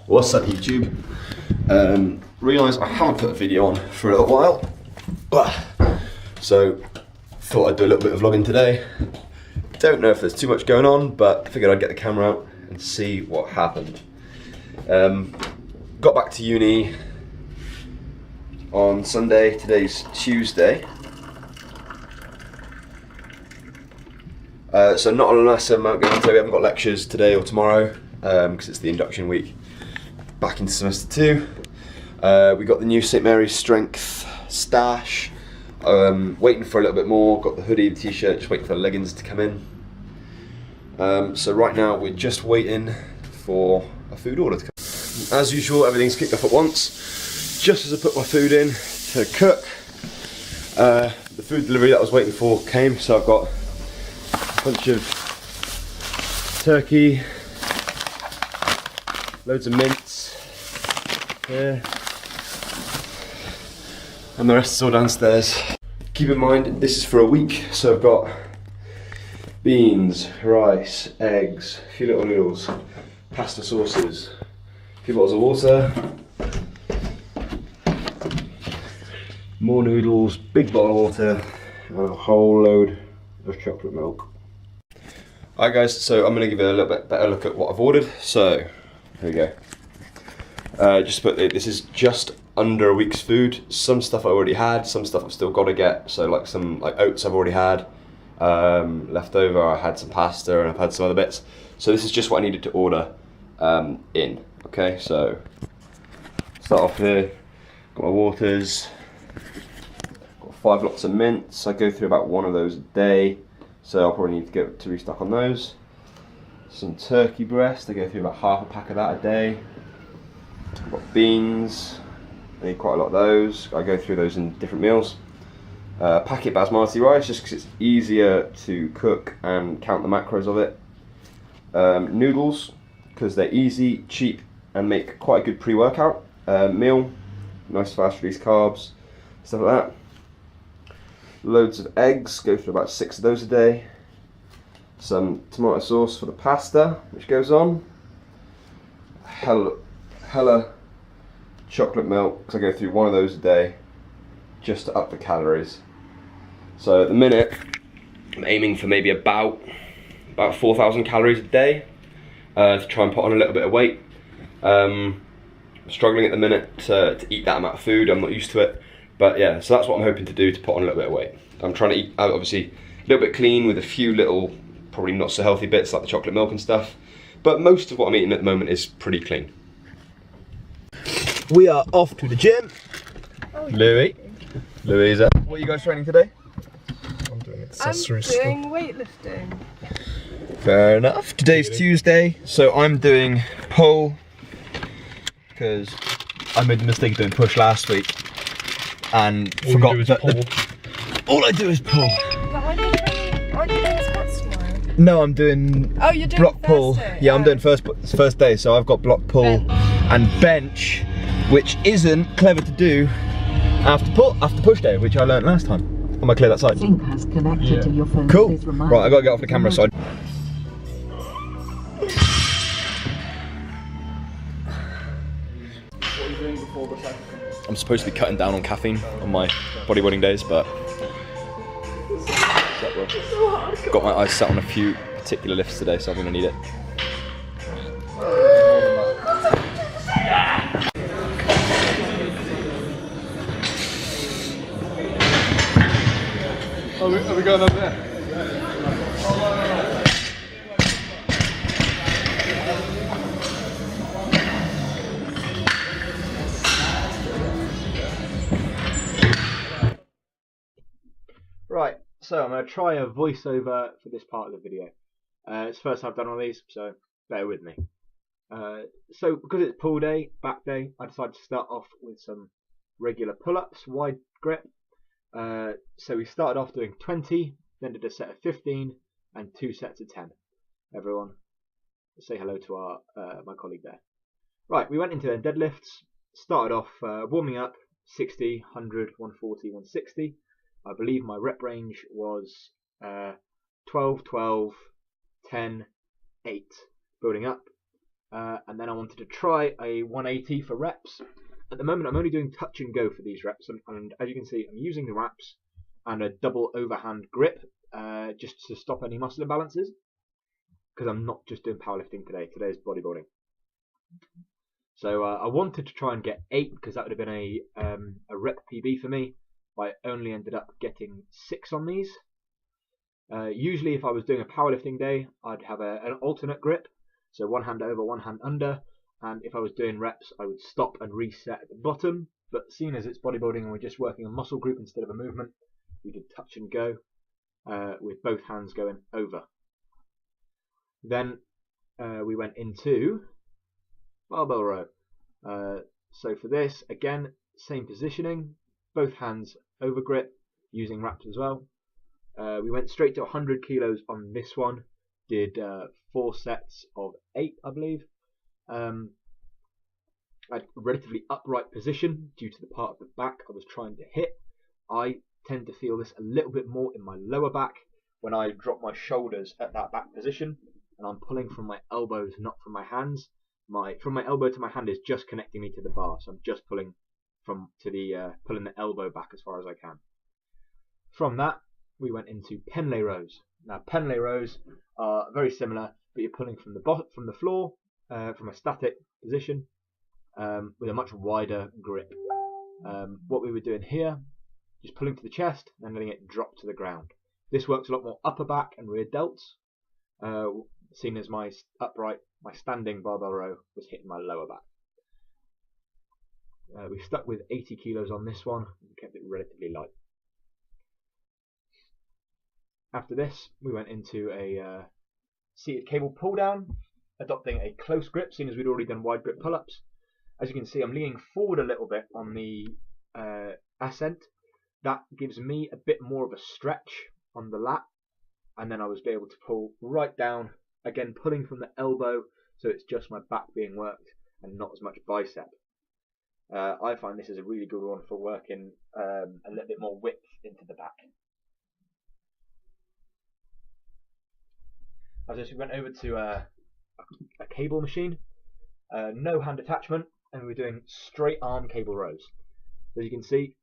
What's up, YouTube? Realised I haven't put a video on for a little while, so thought I'd do a little bit of vlogging today. Don't know if there's too much going on, but I figured I'd get the camera out and see what happened. Got back to uni on Sunday. Today's Tuesday. So not a massive amount going on today. We haven't got lectures today or tomorrow because it's the induction week. Back into semester 2. We got the new St Mary's Strength stash. Waiting for a little bit more. Got the hoodie, the t-shirt, just waiting for the leggings to come in. So right now we're just waiting for a food order to come. As usual, everything's kicked off at once. Just as I put my food in to cook, the food delivery that I was waiting for came, so I've got a bunch of turkey, loads of mince here, and the rest is all downstairs. Keep in mind, this is for a week, so I've got beans, rice, eggs, a few little noodles, pasta sauces, a few bottles of water, more noodles, big bottle of water, and a whole load of chocolate milk. Alright guys, so I'm going to give you a little bit better look at what I've ordered. So, here we go. Just put this is just under a week's food. Some stuff I already had, some stuff I've still got to get. So like some oats I've already had, left over. I had some pasta and I've had some other bits. So this is just what I needed to order in. Okay, so start off here. Got my waters. Got 5 lots of mints. I go through about 1 of those a day. So I'll probably need to get to restock on those. Some turkey breast, I go through about half a pack of that a day. I've got beans, I need quite a lot of those. I go through those in different meals. Packet basmati rice, just because it's easier to cook and count the macros of it. Noodles, because they're easy, cheap, and make quite a good pre-workout meal. Nice fast release carbs, stuff like that. Loads of eggs, go through about 6 of those a day. Some tomato sauce for the pasta, which goes on. Hella chocolate milk, because I go through 1 of those a day, just to up the calories. So at the minute, I'm aiming for maybe about 4,000 calories a day to try and put on a little bit of weight. I'm struggling at the minute to eat that amount of food. I'm not used to it. But yeah, so that's what I'm hoping to do to put on a little bit of weight. I'm trying to eat, obviously, a little bit clean with a few little, probably not so healthy bits like the chocolate milk and stuff. But most of what I'm eating at the moment is pretty clean. We are off to the gym. Oh, Louisa, what are you guys training today? I'm doing accessory stuff. I'm doing weightlifting. Fair enough. Today's Tuesday, so I'm doing pull because I made the mistake of doing push last week. And forgot that all I do is pull. Aren't you doing squats tomorrow? No, I'm doing you're doing block pull. Day. Yeah, I'm doing first day, so I've got block pull and bench, which isn't clever to do after push day, which I learnt last time. I'm gonna clear that side. Sync has connected to your phone. Cool. Right, I gotta get off the camera side. I'm supposed to be cutting down on caffeine on my bodybuilding days, but got my eyes set on a few particular lifts today, so I'm going to need it. Are we going over there? Right, so I'm going to try a voiceover for this part of the video. It's the first time I've done one of these, so bear with me. So because it's pull day, back day, I decided to start off with some regular pull-ups, wide grip. So we started off doing 20, then did a set of 15, and 2 sets of 10. Everyone, say hello to our my colleague there. Right, we went into deadlifts, started off warming up, 60, 100, 140, 160. I believe my rep range was 12, 12, 10, 8. Building up. and then I wanted to try a 180 for reps. At the moment I'm only doing touch and go for these reps, and as you can see I'm using the wraps and a double overhand grip just to stop any muscle imbalances, because I'm not just doing powerlifting today. Today's bodybuilding. So I wanted to try and get 8 because that would have been a rep PB for me, but I only ended up getting 6 on these. Usually if I was doing a powerlifting day I'd have an alternate grip, so one hand over, one hand under, and if I was doing reps I would stop and reset at the bottom, but seeing as it's bodybuilding and we're just working a muscle group instead of a movement, we did touch and go with both hands going over. Then we went into barbell row. So for this, again, same positioning, both hands over grip, using wraps as well. We went straight to 100 kilos on this one, did 4 sets of 8, I believe. I had a relatively upright position due to the part of the back I was trying to hit. I tend to feel this a little bit more in my lower back when I drop my shoulders at that back position, and I'm pulling from my elbows, not from my hands. From my elbow to my hand is just connecting me to the bar, so I'm just pulling pulling the elbow back as far as I can. From that, we went into Pendlay rows. Now, Pendlay rows are very similar, but you're pulling from the floor, from a static position, with a much wider grip. What we were doing here, just pulling to the chest and letting it drop to the ground. This works a lot more upper back and rear delts, seen as my standing barbell row was hitting my lower back. We stuck with 80 kilos on this one and kept it relatively light. After this, we went into a seated cable pull down, adopting a close grip, seeing as we'd already done wide grip pull-ups. As you can see, I'm leaning forward a little bit on the ascent. That gives me a bit more of a stretch on the lat, and then I was able to pull right down, again pulling from the elbow, so it's just my back being worked and not as much bicep. I find this is a really good one for working a little bit more width into the back. As we went over to a cable machine, no hand attachment, and we were doing straight arm cable rows. As you can see,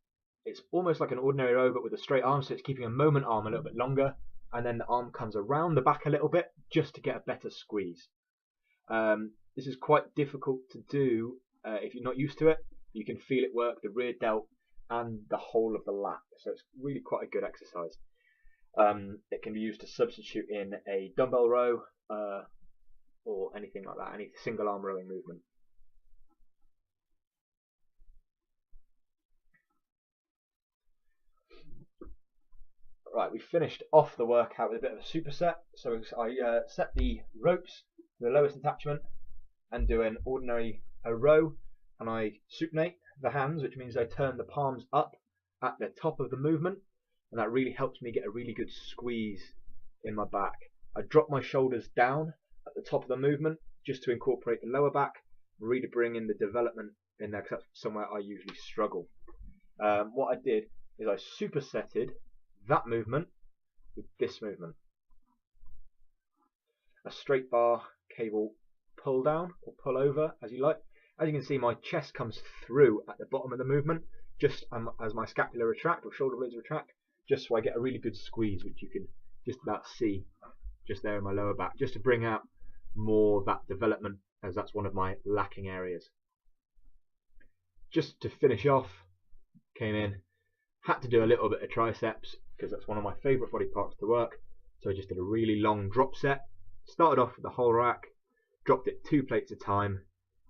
it's almost like an ordinary row but with a straight arm, so it's keeping a moment arm a little bit longer, and then the arm comes around the back a little bit just to get a better squeeze. This is quite difficult to do if you're not used to it. You can feel it work the rear delt and the whole of the lat, so it's really quite a good exercise. It can be used to substitute in a dumbbell row or anything like that, any single arm rowing movement. Right, we finished off the workout with a bit of a superset. So I set the ropes to the lowest attachment and do an ordinary row, and I supinate the hands, which means I turn the palms up at the top of the movement, and that really helps me get a really good squeeze in my back. I drop my shoulders down at the top of the movement just to incorporate the lower back, really bring in the development in there, because that's somewhere I usually struggle. What I did is I supersetted that movement with this movement. A straight bar cable pull down or pull over, as you like. As you can see, my chest comes through at the bottom of the movement, just as my scapula retract or shoulder blades retract, just so I get a really good squeeze, which you can just about see just there in my lower back, just to bring out more of that development, as that's one of my lacking areas. Just to finish off, came in, had to do a little bit of triceps because that's one of my favourite body parts to work, so I just did a really long drop set. Started off with the whole rack, dropped it 2 plates at a time,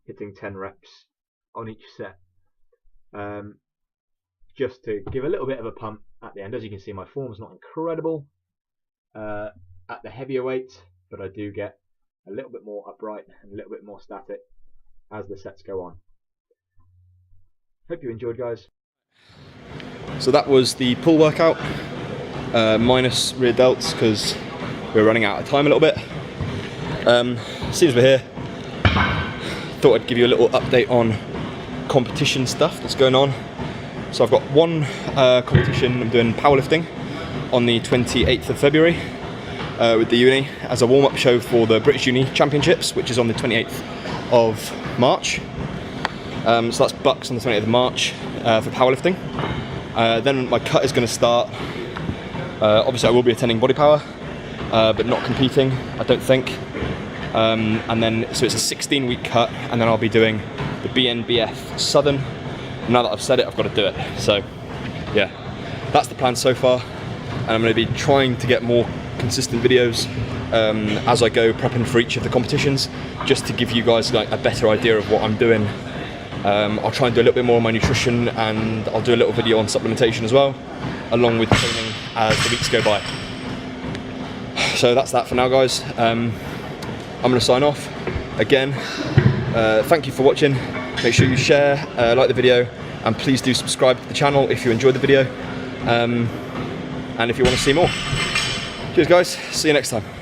hitting 10 reps on each set, just to give a little bit of a pump at the end. As you can see, my form's not incredible at the heavier weights, but I do get a little bit more upright and a little bit more static as the sets go on. Hope you enjoyed, guys. So that was the pull workout, minus rear delts because we're running out of time a little bit. Seems we're here. Thought I'd give you a little update on competition stuff that's going on. So I've got one competition. I'm doing powerlifting on the 28th of February with the uni as a warm-up show for the British Uni Championships, which is on the 28th of March. So that's Bucks on the 20th of March for powerlifting. Then my cut is going to start. Obviously I will be attending Body Power, but not competing, I don't think. And then, so it's a 16-week cut, and then I'll be doing the BNBF Southern. Now that I've said it, I've got to do it. So yeah, that's the plan so far. And I'm going to be trying to get more consistent videos as I go prepping for each of the competitions, just to give you guys like a better idea of what I'm doing. I'll try and do a little bit more on my nutrition, and I'll do a little video on supplementation as well, along with training as the weeks go by. So that's that for now, guys. I'm going to sign off. Again, thank you for watching. Make sure you share, like the video, and please do subscribe to the channel if you enjoyed the video, and if you want to see more. Cheers guys, see you next time.